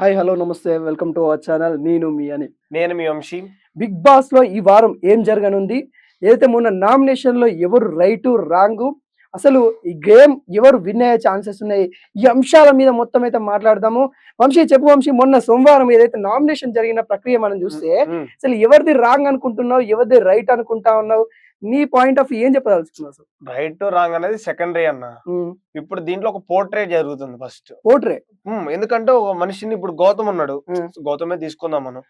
Hi hello నమస్తే welcome to our channel నేను మీ అని నేను మీ వంశీ. బిగ్ బాస్ లో ఈ వారం ఏం జరగనుంది ఏదైతే మొన్న నామినేషన్ లో ఎవరు రైటు రాంగు అసలు ఈ గేమ్ ఎవరు విన్ అయ్యే ఛాన్సెస్ ఉన్నాయి ఈ అంశాల మీద మొత్తం అయితే మాట్లాడదాము. వంశీ చెప్పు వంశీ, మొన్న సోమవారం ఏదైతే నామినేషన్ జరిగిన ప్రక్రియ మనం చూస్తే అసలు ఎవరిది రాంగ్ అనుకుంటున్నావు, ఎవరిది రైట్ అనుకుంటా ఉన్నావు, నీ పాయింట్ ఆఫ్ ఏం చెప్పదలుచుకున్నావు అసలు? రైట్ రాంగ్ అనేది సెకండరీ అన్న. ఇప్పుడు దీంట్లో ఒక పోర్ట్రేట్ జరుగుతుంది ఫస్ట్. పోట్రే ఎందుకంటే ఒక మనిషిని ఇప్పుడు గౌతమ్ ఉన్నాడు, గౌతమే తీసుకుందాం మనం.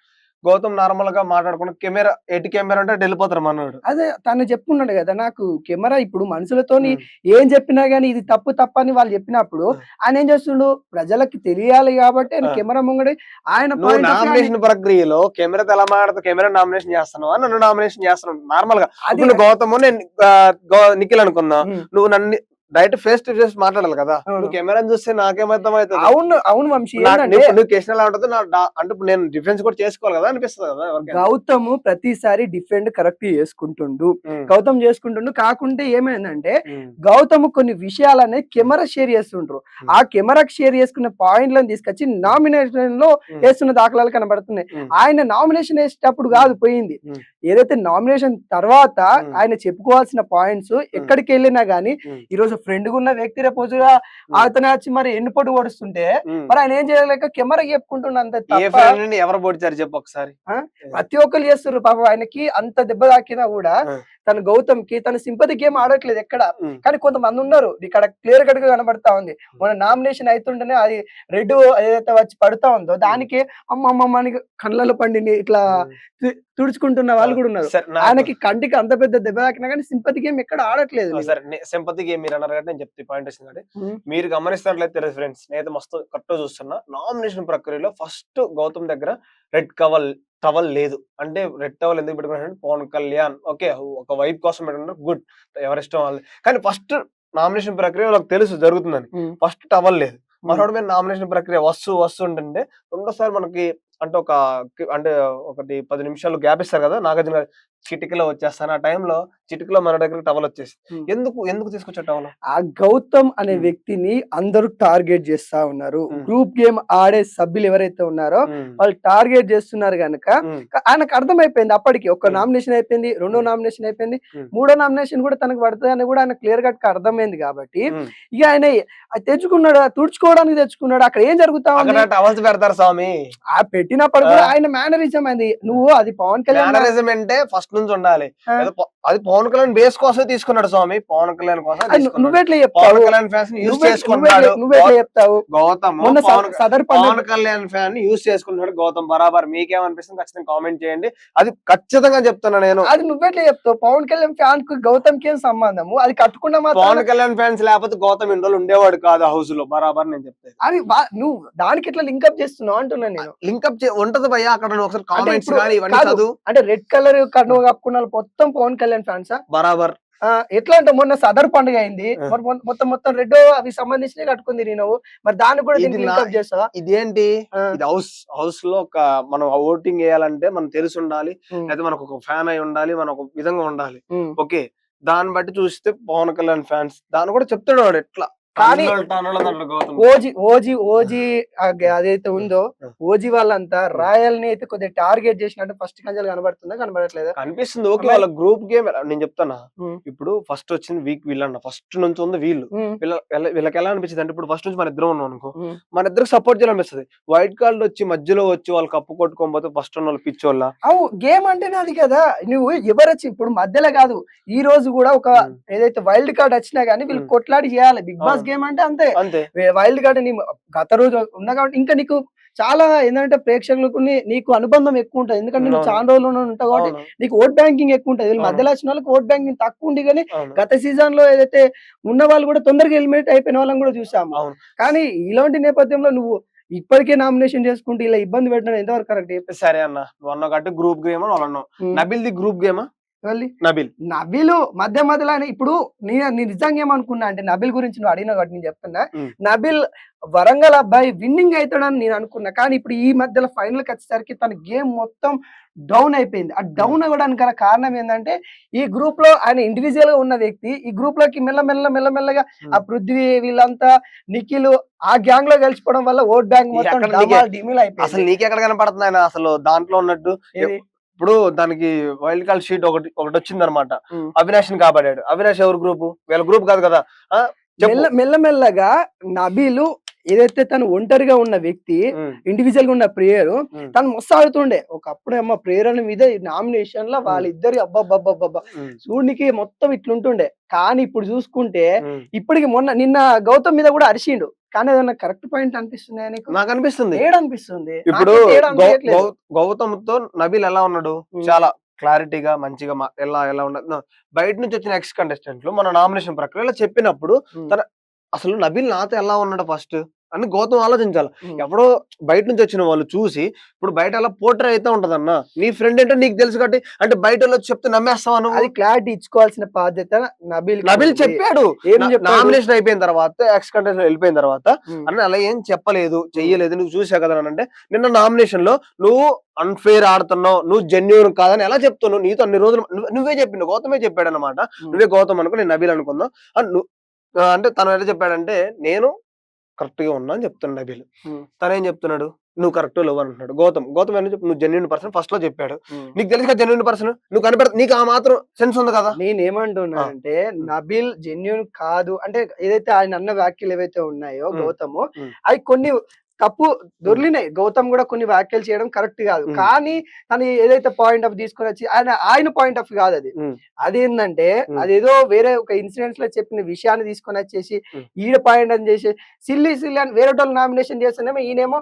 గౌతమ్ నార్మల్ గా మాట్లాడుకున్న కెమెరా ఎటు కెమెరా అంటే వెళ్ళిపోతారు మనోడు. అదే తను చెప్పుకున్నాడు కదా, నాకు కెమెరా ఇప్పుడు మనుషులతోని ఏం చెప్పినా గానీ ఇది తప్పు తప్పు అని వాళ్ళు చెప్పినప్పుడు ఆయన ఏం చేస్తుండు, ప్రజలకి తెలియాలి కాబట్టి ఆయన కెమెరా ముంగడి ఆయన నామినేషన్ ప్రక్రియలో కెమెరా ఎలా మాట్లాడుతూ కెమెరా నామినేషన్ చేస్తాను నన్ను నామినేషన్ చేస్తున్నాను నార్మల్ గా. అది గౌతమ్ నేను నిఖిల్ అనుకున్నా, నువ్వు నన్ను డైరెక్ట్ ఫేస్ టు ఫేస్ మాట్లాడాలి కదా. నువ్వు కెమెరా చూస్తే నాకేమర్థం అవుతుంది? అవును అవును వంశీ, నువ్వు క్వశ్చన్ ఎలా ఉంటుంది అంటే నేను డిఫెన్స్ కూడా చేసుకోవాలి కదా అనిపిస్తుంది కదా. గౌతమ్ ప్రతిసారి డిఫెండ్ కరెక్ట్ చేసుకుంటుండు, గౌతమ్ చేసుకుంటుండు. కాకుంటే ఏమైందంటే గౌతమ్ కొన్ని విషయాలనే కెమెరా షేర్ చేస్తుండ్రు, ఆ కెమెరా షేర్ చేసుకున్న పాయింట్లను తీసుకొచ్చి నామినేషన్ లో వేస్తున్న దాఖలాలు కనబడుతున్నాయి. ఆయన నామినేషన్ వేసేటప్పుడు కాదు పోయింది, ఏదైతే నామినేషన్ తర్వాత ఆయన చెప్పుకోవాల్సిన పాయింట్స్ ఎక్కడికి వెళ్ళినా గానీ ఈరోజు ఫ్రెండ్ ఉన్న వ్యక్తి రేపు అతను వచ్చి మరి ఎన్నిపోటు ఓడుస్తుంటే మరి ఆయన ఏం చేయలేక కెమెరా చెప్పుకుంటున్నా అంతే. ఎవరు పొడిచారు చెప్పు ఒకసారి. ప్రతి ఒక్కరు చేస్తున్నారు పాపం, ఆయనకి అంత దెబ్బ తాకినా కూడా తన గౌతమ్ కి తన సింపతి గేమ్ ఆడట్లేదు ఎక్కడ. కానీ కొంతమంది ఉన్నారు, ఇక్కడ క్లియర్ కట్ గా కనబడతా ఉంది. మన నామినేషన్ అవుతుంటేనే అది రెడ్ ఏదైతే వచ్చి పడుతా ఉందో దానికి అమ్మమ్మ కళ్ళలో పండిని ఇట్లా తుడుచుకుంటున్న వాళ్ళు కూడా ఉన్నారు. ఆయనకి కంటికి అంత పెద్ద దెబ్బ తాకినా కానీ సింపతి గేమ్ ఎక్కడ ఆడట్లేదు. సింపతి గేమ్ మీరు అన్నారు కాబట్టి నేను చెప్తే పాయింట్ వచ్చిందంటే, మీరు గమనిస్తున్నట్లయితే తెలుసు ఫ్రెండ్స్, నేనైతే మస్తు కరెక్ట్ చూస్తున్నా. నామినేషన్ ప్రక్రియలో ఫస్ట్ గౌతమ్ దగ్గర రెడ్ టవల్ లేదు. అంటే రెడ్ టవల్ ఎందుకు పెట్టుకున్నాడు, పవన్ కళ్యాణ్ ఓకే ఒక వైప్ కోసం పెట్టుకున్నారు, గుడ్, ఎవరిష్టం వాళ్ళు. కానీ ఫస్ట్ నామినేషన్ ప్రక్రియ వాళ్ళకి తెలుసు జరుగుతుందని, ఫస్ట్ టవల్ లేదు. మనోడి మీద నామినేషన్ ప్రక్రియ వస్తుంటే రెండోసారి మనకి అంటే ఒకటి 10 నిమిషాలు గ్యాప్ ఇస్తారు కదా, నాగార్జున చిటికలో వచ్చేస్తాను. ఆ టైంలో చిటికలో మన దగ్గర టవల్ వచ్చేసి ఎందుకు తీసుకొచ్చా టవల్? ఆ గౌతమ్ అనే వ్యక్తిని అందరూ టార్గెట్ చేస్తా ఉన్నారు. గ్రూప్ గేమ్ ఆడే సభ్యులు ఎవరైతే ఉన్నారో వాళ్ళు టార్గెట్ చేస్తున్నారు కనుక ఆయనకు అర్థమైపోయింది. అప్పటికి ఒక నామినేషన్ అయిపోయింది, రెండో నామినేషన్ అయిపోయింది, మూడో నామినేషన్ కూడా తనకు పడుతుంది అని కూడా ఆయన క్లియర్ కట్ అర్థమైంది. కాబట్టి ఇక ఆయన తెచ్చుకున్నాడు, తుడుచుకోవడానికి తెచ్చుకున్నాడు. అక్కడ ఏం జరుగుతా ఉంది, టవల్స్ పెడతారు స్వామి. ఆ పెట్టినప్పుడు కూడా ఆయన మేనరిజం అది. నువ్వు అది పవన్ కళ్యాణ్ అంటే ఫస్ట్ నుంచి ఉండాలి, అది పవన్ కళ్యాణ్ బేస్ కోసం తీసుకున్నాడు స్వామి. పవన్ కళ్యాణ్ కోసం నువ్వెట్లా పవన్ కళ్యాణ్ ఫ్యాన్స్ యూజ్ చేసుకున్నాడు. నువ్వెట్లా చెప్తావు? గౌతమ్ పవన్ కళ్యాణ్ ఫ్యాన్ యూజ్ చేసుకున్నాడు గౌతమ్ బరాబర్. మీకేమనిపిస్తుంది ఖచ్చితంగా కామెంట్ చేయండి. అది ఖచ్చితంగా చెప్తున్నా నేను. అది నువ్వెట్లా చెప్తావు? పవన్ కళ్యాణ్ ఫ్యాన్ కు గౌతమ్ కి ఏం సంబంధము? అది కట్టుకున్న పవన్ కళ్యాణ్ ఫ్యాన్స్ లేకపోతే గౌతమ్ ఇంట్లో ఉండేవాడు కాదు హౌస్ లో, బరాబర్ నేను చెప్తాను. అది నువ్వు దానికి ఎట్లా లింకప్ చేస్తున్నావు అంటున్నా నేను. లింకప్ ఉంటది భయ్యా, అక్కడ ఒకసారి కామెంట్స్ కానీ ఇవన్నీ చదువు. అంటే రెడ్ కలర్ కన్ను కప్పుకున్న మొత్తం పవన్ కళ్యాణ్ ఫ్యాన్సా? బరాబర్. ఎట్లా అంటే మొన్న సదర్ పండుగ అయింది, మొత్తం రెడ్ అవి సంబంధించినవి కట్టుకుంది నేను. మరి దాన్ని కూడా లింకప్ చేస్తావా? ఇదేంటి, ఇది హౌస్ లో ఒక మనం ఓటింగ్ వేయాలంటే మనం తెలిసి ఉండాలి, అయితే మనకు ఒక ఫ్యాన్ అయి ఉండాలి, మనం ఒక విధంగా ఉండాలి. ఓకే, దాన్ని బట్టి చూస్తే పవన్ కళ్యాణ్ ఫ్యాన్స్ దాన్ని కూడా చెప్తాడు వాడు ఎట్లా. కానీ ఓజీ అదైతే ఉందో ఓజీ వాళ్ళంతా రాయల్ ని అయితే కొద్దిగా టార్గెట్ చేసినట్టు ఫస్ట్ కంచెలు కనబడుతుందా, కనబడట్లేదా? కనిపిస్తుంది. ఓకే, వాళ్ళ గ్రూప్ గేమ్ నేను చెప్తానా. ఇప్పుడు ఫస్ట్ వచ్చింది వీక్ వీళ్ళన్న, ఫస్ట్ నుంచి ఉంది వీళ్ళకి ఎలా అనిపించింది అంటే, ఇప్పుడు ఫస్ట్ నుంచి మన ఇద్దరం ఉన్నాం అనుకో, మన ఇద్దరికి సపోర్ట్ చేయాలనిపిస్తుంది. వైట్ కార్డ్ వచ్చి మధ్యలో వచ్చి వాళ్ళు కప్పు కొట్టుకోకపోతే ఫస్ట్ ఉన్న వాళ్ళు పిచ్చోళ్ళ. అవు గేమ్ అంటేనే అది కదా. నువ్వు ఎవరొచ్చి ఇప్పుడు మధ్యలో కాదు, ఈ రోజు కూడా ఒక ఏదైతే వైల్డ్ కార్డ్ వచ్చినా గానీ వీళ్ళు కొట్లాడి చేయాలి. బిగ్ బాస్ గేమ్ అంటే అంతే. వైల్డ్ కార్డ్ గత రోజు ఉన్నా కాబట్టి ఇంకా నీకు చాలా ఏంటంటే ప్రేక్షకులకు నీకు అనుబంధం ఎక్కువ ఉంటది. ఎందుకంటే నువ్వు చాలా రోజులు ఉంటావు కాబట్టి నీకు ఓట్ బ్యాంకింగ్ ఎక్కువ ఉంటది. వీళ్ళు మధ్యలో వచ్చిన వాళ్ళకి ఓట్ బ్యాంకింగ్ తక్కువ ఉంది. కానీ గత సీజన్ లో ఏదైతే ఉన్న వాళ్ళు కూడా తొందరగా ఎలిమినేట్ అయిపోయిన వాళ్ళని కూడా చూసాము. కానీ ఇలాంటి నేపథ్యంలో నువ్వు ఇప్పటికే నామినేషన్ చేసుకుంటే ఇలా ఇబ్బంది పెట్టడం ఎంతవరకు కరెక్ట్? సరే అన్న, నువ్వు అన్నట్టు గ్రూప్ గేమ్ అని వాళ్ళు అన్నావు. నబిల్ ది గ్రూప్ గేమా? నబిల్ నబిల్ మధ్య మధ్యలో ఇప్పుడు నేను నిజంగా ఏమనుకున్నా అంటే నబిల్ గురించి నువ్వు అడిగిన కాబట్టి నేను చెప్తున్నా. నబిల్ వరంగల్ అబ్బాయి విన్నింగ్ అవుతాడని నేను అనుకున్నా. కానీ ఇప్పుడు ఈ మధ్యలో ఫైనల్ కి వచ్చేసరికి తన గేమ్ మొత్తం డౌన్ అయిపోయింది. ఆ డౌన్ అవ్వడానికి గల కారణం ఏంటంటే ఈ గ్రూప్ లో ఆయన ఇండివిజువల్ గా ఉన్న వ్యక్తి ఈ గ్రూప్ లోకి మెల్లమెల్లగా ఆ పృథ్వీ వీళ్ళంతా నిఖిల్ ఆ గ్యాంగ్ లో కలిసిపోవడం వల్ల ఓట్ బ్యాంక్ మొత్తం డిమిల్ అయిపోయింది. అసలు నీకెక్కడ కనపడుతుంది ఆయన అసలు దాంట్లో ఉన్నట్టు? ఇప్పుడు దానికి వైల్డ్ కార్డ్ షీట్ ఒకటి వచ్చింది అనమాట. అవినాష్ ని కాపాడాడు. అవినాష్ ఎవరు గ్రూప్? వీళ్ళ గ్రూప్ కాదు కదా. మెల్లమెల్లగా నబీలు ఏదైతే తను ఒంటరిగా ఉన్న వ్యక్తి ఇండివిజువల్ గా ఉన్న ప్రేయర్ తను మస్తు ఆడుతుండే. ఒకప్పుడు అమ్మ ప్రేయర్ అనే మీద నామినేషన్ లో వాళ్ళిద్దరు అబ్బాబ్బా చూడనికి మొత్తం ఇట్లుంటుండే. కానీ ఇప్పుడు చూసుకుంటే ఇప్పటికి నిన్న గౌతమ్ మీద కూడా అరిచిండు. కానీ ఏదన్నా కరెక్ట్ పాయింట్ అనిపిస్తుంది నాకు అనిపిస్తుంది. ఏడనిపిస్తుంది ఇప్పుడు గౌతమ్ తో నబీల్ ఎలా ఉన్నాడు? చాలా క్లారిటీగా మంచిగా ఎలా ఉండదు. బయట నుంచి వచ్చిన ఎక్స్ కంటెస్టెంట్ లో మన నామినేషన్ ప్రక్రియలో చెప్పినప్పుడు తన అసలు నబీల్ నాతో ఎలా ఉన్నాడు ఫస్ట్ అని గౌతమ్ ఆలోచించాలి. ఎవడో బయట నుంచి వచ్చిన వాళ్ళు చూసి ఇప్పుడు బయట ఎలా పోర్ట్రే అయితే ఉంటదన్న. నీ ఫ్రెండ్ ఏంటో నీకు తెలుసు కాబట్టి అంటే బయట చెప్తే నమ్మేస్తావా నువ్వు? అది క్లారిటీ ఇచ్చుకోవాల్సిన బాధ్యత నబీల్ చెప్పాడు. నామినేషన్ అయిపోయిన తర్వాత ఎక్స్ కంటెస్టెంట్ వెళ్ళిపోయిన తర్వాత అన్న అలా ఏం చెప్పలేదు చెయ్యలేదు నువ్వు చూసా కదా అంటే నిన్న నామినేషన్ లో నువ్వు అన్ఫేర్ ఆడుతున్నావు నువ్వు జెన్యూన్ కాదని ఎలా చెప్తున్నావు? నీతో అన్ని రోజులు నువ్వే చెప్పిండు. గౌతమే చెప్పాడు అనమాట. నువ్వే గౌతమ్ అనుకో నేను నబీల్ అనుకుందాం అంటే తను ఎలా చెప్పాడంటే నేను కరెక్ట్ గా ఉన్నా అని చెప్తున్నాడు నబీల్. తనేం చెప్తున్నాడు? నువ్వు కరెక్ట్ లేవు అంటున్నాడు. గౌతమ్ అని చెప్పి నువ్వు జెన్యూన్ పర్సన్ ఫస్ట్ లో చెప్పాడు. నీకు తెలుసు కదా జెన్యూన్ పర్సన్ నువ్వు కనిపెడతా నీకు ఆ మాత్రం సెన్స్ ఉంది కదా. నేనేమంటున్నా అంటే నబీల్ జెన్యూన్ కాదు అంటే ఏదైతే ఆయన అన్న వ్యాఖ్యలు ఏవైతే ఉన్నాయో గౌతమ్ అవి కొన్ని తప్పు దొర్లినాయి. గౌతమ్ కూడా కొన్ని వ్యాఖ్యలు చేయడం కరెక్ట్ కాదు. కానీ తను ఏదైతే పాయింట్ ఆఫ్ తీసుకొని వచ్చి ఆయన పాయింట్ ఆఫ్ కాదు అది. అదేంటంటే అదేదో వేరే ఒక ఇన్సిడెంట్స్ లో చెప్పిన విషయాన్ని తీసుకొని వచ్చేసి ఈడ పాయింట్ అని చేసి సిల్లీ అని వేరే వాళ్ళు నామినేషన్ చేస్తానేమో ఈయనేమో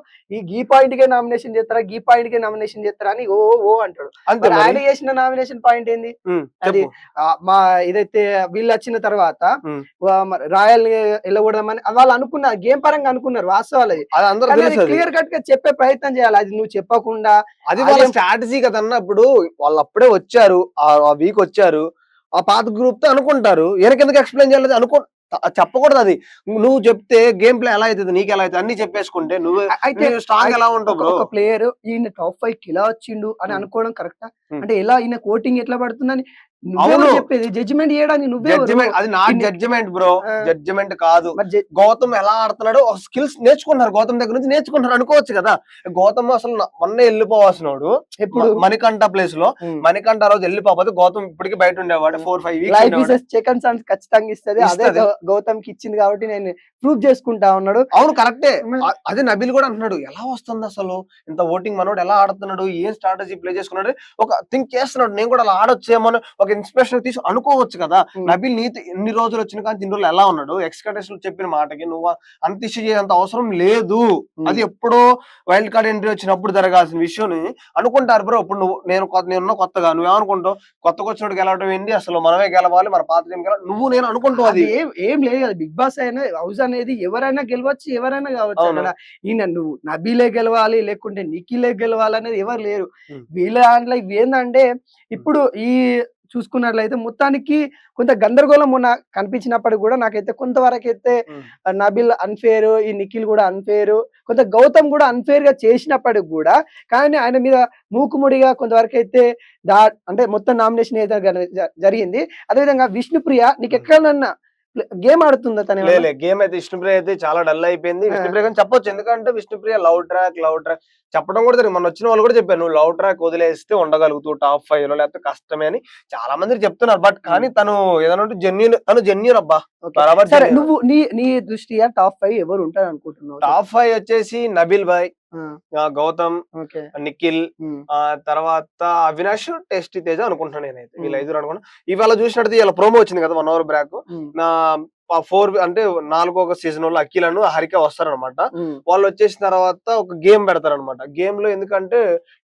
ఈ పాయింట్ కే నామినేషన్ చేస్తారా గీ పాయింట్ కే నామినేషన్ చేస్తారా అని ఓ అంటాడు. ఆయన చేసిన నామినేషన్ పాయింట్ ఏంది? అది మా ఏదైతే వీళ్ళు వచ్చిన తర్వాత రాయల్ వెళ్ళకూడదామని వాళ్ళు అనుకున్నారు. గేమ్ పరంగా అనుకున్నారు వాస్తవాలు. క్లియర్ కట్ గా చెప్పే ప్రయత్నం చేయాలి. అది నువ్వు చెప్పకుండా అది వాళ్ళ స్ట్రాటజీ కదన్నా. ఇప్పుడు వాళ్ళు అప్పుడే వచ్చారు ఆ వీక్ వచ్చారు ఆ పాత గ్రూప్ తో అనుకుంటారు. వెనకెందుకు ఎక్స్ప్లెయిన్ చేయలేదు చెప్పకూడదు. అది నువ్వు చెప్తే గేమ్ ప్లే ఎలా అవుతుంది నీకు ఎలా అవుతుంది అన్ని చెప్పేసుకుంటే నువ్వు అయితే స్ట్రాంగ్ ఎలా ఉంటావు? ఒక ప్లేయర్ ఈయన టాప్ 5 కి ఇలా వచ్చిండు అని అనుకోవడం కరెక్టా? అంటే ఎలా ఈయన కోటింగ్ ఎట్లా పడుతుందని చెప్పేది జడ్జిమెంట్ చేయడానికి నువ్వే. అది నా జడ్జిమెంట్ బ్రో, జడ్జిమెంట్ కాదు. గౌతమ్ ఎలా ఆడుతున్నాడో స్కిల్స్ నేర్చుకున్నారు గౌతమ్ దగ్గర నుంచి నేర్చుకుంటారు అనుకోవచ్చు కదా. గౌతమ్ అసలు మొన్న వెళ్ళిపోవాల్సినోడు ఇప్పుడు మణికంఠ ప్లేస్ లో మణికంఠ రోజు వెళ్ళిపోతే గౌతమ్ ఇప్పటికి బయట ఉండేవాడు 4-5 వీక్స్ సెకండ్ ఛాన్స్ ఖచ్చితంగా ఇస్తుంది. అదే గౌతమ్ కి ఇచ్చింది కాబట్టి నేను ప్రూవ్ చేసుకుంటా ఉన్నాడు. అవును కరెక్టే. అదే నబీల్ కూడా అంటున్నాడు ఎలా వస్తుంది అసలు ఇంత ఓటింగ్ మనోడు ఎలా ఆడుతున్నాడు ఏం స్ట్రాటజీ ప్లే చేసుకున్నాడు ఒక థింక్ చేస్తున్నాడు. నేను కూడా అలా ఆడొచ్చేమో ఒక ఇన్స్పిరేషన్ తీసి అనుకోవచ్చు కదా. నబీల్ నీతో ఎన్ని రోజులు వచ్చిన కానీ ఇన్ని రోజులు ఎలా ఉన్నాడు ఎక్స్పెక్టేషన్ చెప్పిన మాటకి నువ్వు అంత ఇష్యూ చేసేంత అవసరం లేదు. అది ఎప్పుడో వైల్డ్ కార్డ్ ఎంట్రీ వచ్చినప్పుడు జరగాల్సిన విషయం అనుకుంటారు బ్రో. ఇప్పుడు నేనున్న కొత్తగా నువ్వేమనుకుంటావు? కొత్తగా వచ్చినట్టు గెలవడం ఏంటి అసలు మనమే గెలవాలి మన పాత టీం గెలవాలి నువ్వు నేను అనుకుంటావు. అది ఏం లేదు కదా. బిగ్ బాస్ అయినా హౌస్ అనేది ఎవరైనా గెలవచ్చు ఎవరైనా కావచ్చు. అక్కడ ఈయన నువ్వు నబీలే గెలవాలి లేకుంటే నిఖిలే గెలవాలి అనేది ఎవరు లేరు. వీళ్ళ దాంట్లో ఇవి ఏంటంటే ఇప్పుడు ఈ చూసుకున్నట్లయితే మొత్తానికి కొంత గందరగోళం కనిపించినప్పటికి కూడా నాకైతే కొంతవరకు అయితే నబీల్ అన్ఫేర్ ఈ నిఖిల్ కూడా అన్ఫేర్ కొంత గౌతమ్ కూడా అన్ఫేర్ గా చేసినప్పటికి కూడా కానీ ఆయన మీద మూకుముడిగా కొంతవరకు అయితే అంటే మొత్తం నామినేషన్ అయితే జరిగింది. అదేవిధంగా విష్ణుప్రియ నీకు ఎక్కడన్నా గేమ్ ఆడుతుందా? తన గేమ్ అయితే విష్ణుప్రియ అయితే చాలా డల్ అయిపోయింది. విష్ణుప్రియ కానీ చెప్పొచ్చు ఎందుకంటే విష్ణుప్రియ లవ్ ట్రాక్ చెప్పడం కూడా జరిగింది. మన వచ్చిన వాళ్ళు కూడా చెప్పారు నువ్వు లవ్ ట్రాక్ వదిలేస్తే ఉండగలుగుతావు టాప్ 5 లో లేకపోతే కష్టమే అని చాలా మంది చెప్తున్నారు. బట్ కానీ తను ఏదైనా జెన్యూన్ అబ్బా. సరే నువ్వు నీ దృష్ట్యా టాప్ 5 ఎవరు ఉంటారు అనుకుంటున్నావు? టాప్ 5 వచ్చేసి నబీల్ భాయ్, గౌతమ్, నిఖిల్, తర్వాత అవినాష్, టేస్టీ తేజ అనుకుంటున్నాను నేనైతే. వీళ్ళు 5 అనుకున్నా. ఇవాళ చూసినట్టు ఇలా ప్రోమో వచ్చింది కదా 1 అవర్ బ్యాక్. 4 అంటే 4వ సీజన్ లో అఖిలను హరిక వస్తారనమాట. వాళ్ళు వచ్చేసిన తర్వాత ఒక గేమ్ పెడతారనమాట. గేమ్ లో ఎందుకంటే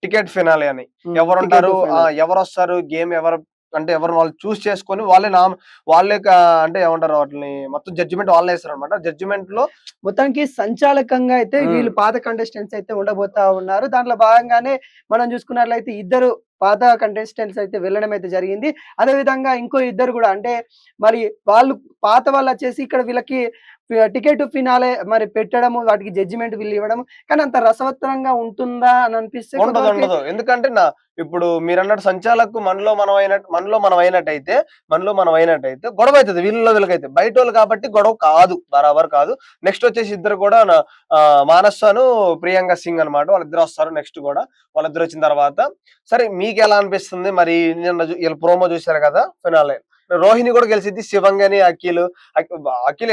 టికెట్ ఫినాలి అని ఎవరు ఉంటారు ఎవరు వస్తారు గేమ్ ఎవరు అంటే ఎవరు వాళ్ళు చూస్ చేసుకొని వాళ్ళే అంటే ఏమంటారు వాటిని మొత్తం జడ్జిమెంట్ వాళ్ళే వేస్తారు అనమాట. జడ్జిమెంట్ లో మొత్తానికి సంచాలకంగా అయితే వీళ్ళు పాత కంటెస్టెంట్స్ అయితే ఉండబోతా ఉన్నారు. దాంట్లో భాగంగానే మనం చూసుకున్నట్లయితే ఇద్దరు పాత కంటెస్టెంట్స్ అయితే వెళ్ళడం అయితే జరిగింది. అదే విధంగా ఇంకో ఇద్దరు గూడా అంటే మరి వాళ్ళు పాత వాళ్ళొచ్చేసి ఇక్కడ వీళ్ళకి టికెట్ ఫినాలే మరి పెట్టడము, వాటికి జడ్జిమెంట్ వీళ్ళు ఇవ్వడం. కానీ అంత రసవత్తరంగా ఉంటుందా అని అనిపిస్తే ఉండదు. కొంతవరకి ఉండదు. ఎందుకంటే ఇప్పుడు మీరన్నట్టు సంచాలకు మనలో మనం అయినట్టయితే గొడవ అయితది. వీళ్ళకైతే. బయటోళ్ళు కాబట్టి గొడవ కాదు. బరాబర్ కాదు. నెక్స్ట్ వచ్చేసి ఇద్దరు కూడా మానస్ అను ప్రియాంక సింగ్ అన్నమాట. వాళ్ళిద్దరు వస్తారు నెక్స్ట్ కూడా. వాళ్ళిద్దరు వచ్చిన తర్వాత సరే మీకెలా అనిపిస్తుంది? మరి నిన్న ఈళ్ళ ప్రోమో చూసారు కదా! ఫినాలే. రోహిణి కూడా గెలిసిద్ది. శివంగి అని అఖిల్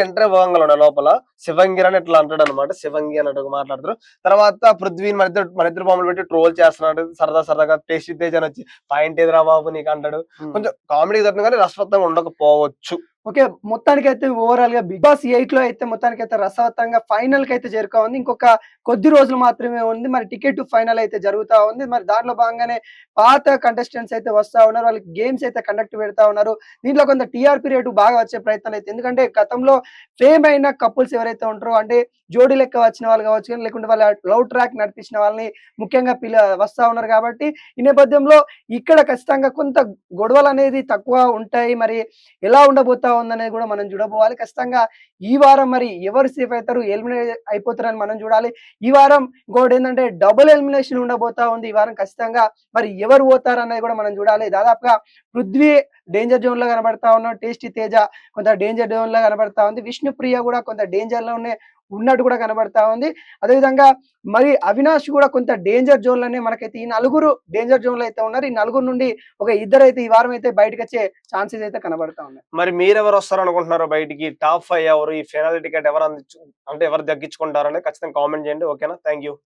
ఎంటర్ అవ్వంగానే లోపల శివంగిర్ అని ఇట్లా అంటాడన్నమాట. శివంగి అన్నట్టు మాట్లాడతారు. తర్వాత పృథ్వీని మన ఇద్దరు బొమ్మలు పెట్టి ట్రోల్ చేస్తున్నాడు. సరదాగా టేస్టీ తేజ్ అని వచ్చి పాయింట్ ఎదురా బాబు నీకు అంటాడు. కొంచెం కామెడీ తట్టిన కానీ రసవత్తంగా ఉండకపోవచ్చు. ఓకే. మొత్తానికైతే ఓవరాల్‌గా 'బిగ్ బాస్ 8లో అయితే మొత్తానికైతే రసవత్తంగా ఫైనల్‌కైతే చేరుతా ఉంది. ఇంకొక కొద్ది రోజులు మాత్రమే ఉంది. మరి టికెట్ టు ఫైనల్ అయితే జరుగుతా ఉంది. మరి దాంట్లో భాగంగానే పాత కంటెస్టెంట్స్ అయితే వస్తా ఉన్నారు. వాళ్ళకి గేమ్స్ అయితే కండక్ట్ పెడతా ఉన్నారు. దీంట్లో కొంత టీఆర్‌పీ రేటు బాగా వచ్చే ప్రయత్నాలు అయితే ఎందుకంటే గతంలో ఫేమ్ అయిన కపుల్స్ ఎవరైతే ఉంటారో అంటే జోడీ లెక్క వచ్చిన వాళ్ళు కావచ్చు గానీ, లేకుంటే వాళ్ళ లవ్ ట్రాక్ నడిపించిన వాళ్ళని ముఖ్యంగా వస్తా ఉన్నారు కాబట్టి, ఈ నేపథ్యంలో ఇక్కడ ఖచ్చితంగా కొంత గొడవలనేది తక్కువ ఉంటాయి. మరి ఎలా ఉండబోతా ఉందనేది కూడా మనం చూడబోవాలి. ఖచ్చితంగా ఈ వారం మరి ఎవరు సేఫ్ అయితారు, ఎలిమినేట్ అయిపోతారని మనం చూడాలి. ఈ వారం ఇంకోటేందంటే డబుల్ ఎలిమినేషన్ ఉండబోతా ఉంది. ఈ వారం ఖచ్చితంగా మరి ఎవరు పోతారనేది కూడా మనం చూడాలి. దాదాపుగా పృథ్వీ డేంజర్ జోన్‌లో కనబడతా ఉన్నాడు. టేస్టీ తేజ కొంత డేంజర్ జోన్‌లో కనబడతా ఉంది. విష్ణుప్రియ కూడా కొంత డేంజర్‌లోనే ఉన్నట్టు కూడా కనబడతా ఉంది. అదేవిధంగా మరి అవినాష్ కూడా కొంత డేంజర్ జోన్‌లోనే మనకైతే ఈ నలుగురు డేంజర్ జోన్‌లో అయితే ఉన్నారు. ఈ నలుగురు నుండి ఒక ఇద్దరైతే ఈ వారం అయితే బయటకొచ్చే ఛాన్సెస్ అయితే కనబడతా ఉన్నాయి. మరి మీరెవరు వస్తారనుకుంటున్నారో బయటికి? టాప్ 5 ఎవరు? ఈ ఫైనల్ టికెట్ ఎవరు ఎవరు దక్కించుకుంటారనేది ఖచ్చితంగా కామెంట్ చేయండి. ఓకేనా? Thank you.